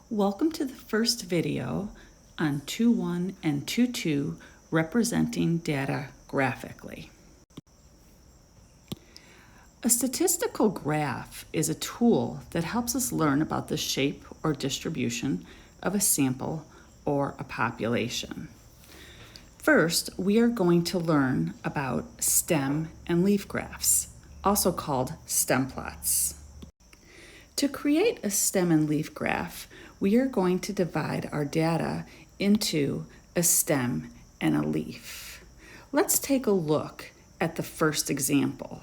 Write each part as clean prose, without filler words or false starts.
Welcome to the first video on 2.1 and 2.2 representing data graphically. A statistical graph is a tool that helps us learn about the shape or distribution of a sample or a population. First, we are going to learn about stem and leaf graphs, also called stem plots. To create a stem and leaf graph, we are going to divide our data into a stem and a leaf. Let's take a look at the first example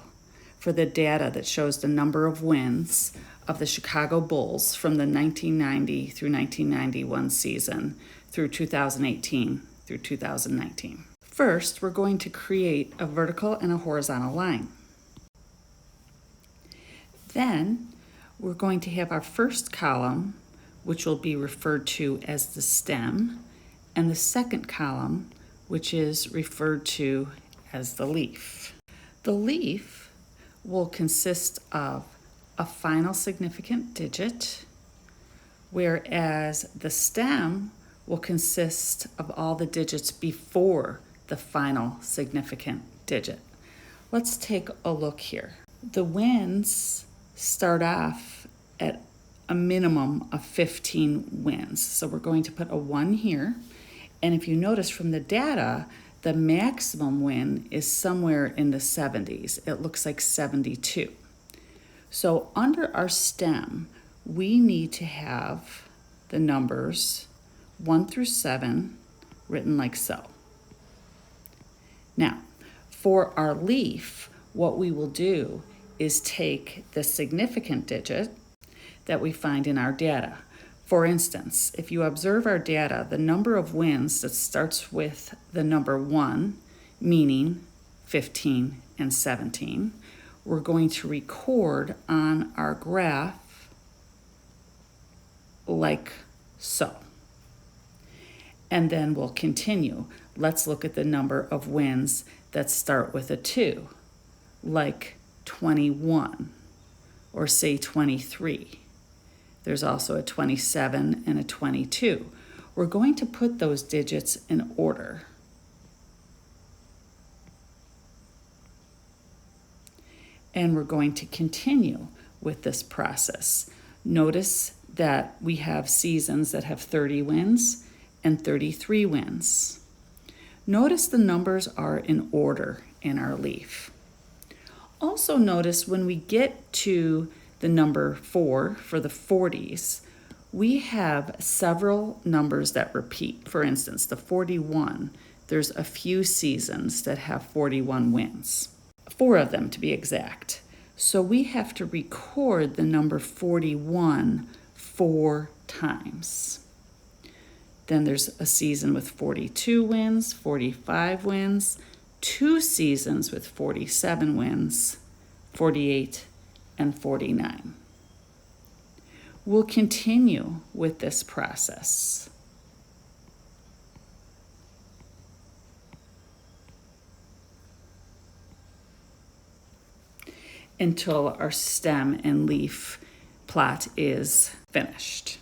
for the data that shows the number of wins of the Chicago Bulls from the 1990 through 1991 season through 2018 through 2019. First, we're going to create a vertical and a horizontal line. Then, we're going to have our first column, which will be referred to as the stem, and the second column, which is referred to as the leaf. The leaf will consist of a final significant digit, whereas the stem will consist of all the digits before the final significant digit. Let's take a look here. The wins start off at a minimum of 15 wins. So we're going to put a 1 here. And if you notice from the data, the maximum win is somewhere in the 70s. It looks like 72. So under our stem, we need to have the numbers 1 through 7 written like so. Now, for our leaf, what we will do is take the significant digit that we find in our data. For instance, if you observe our data, the number of wins that starts with the number 1, meaning 15 and 17, we're going to record on our graph like so. And then we'll continue. Let's look at the number of wins that start with a 2, like 21, or say 23. There's also a 27 and a 22. We're going to put those digits in order. And we're going to continue with this process. Notice that we have seasons that have 30 wins and 33 wins. Notice the numbers are in order in our leaf. Also notice when we get to the number 4 for the 40s, we have several numbers that repeat. For instance, the 41, there's a few seasons that have 41 wins, 4 of them to be exact. So we have to record the number 41 4 times. Then there's a season with 42 wins, 45 wins, 2 seasons with 47 wins, 48 and 49. We'll continue with this process. Until our stem and leaf plot is finished.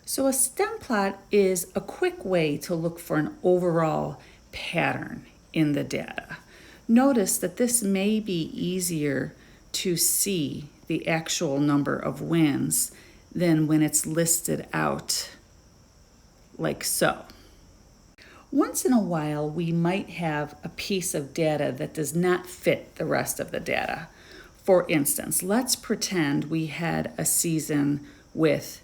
So a stem plot is a quick way to look for an overall pattern in the data. Notice that this may be easier to see the actual number of wins than when it's listed out like so. Once in a while, we might have a piece of data that does not fit the rest of the data. For instance, let's pretend we had a season with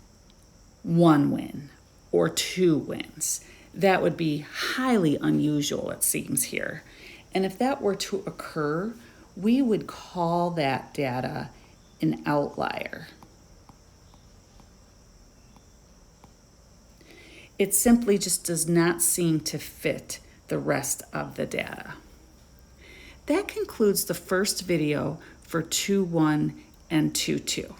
1 win or 2 wins. That would be highly unusual, it seems here. And if that were to occur, we would call that data an outlier. It simply just does not seem to fit the rest of the data. That concludes the first video for 2.1 and 2.2.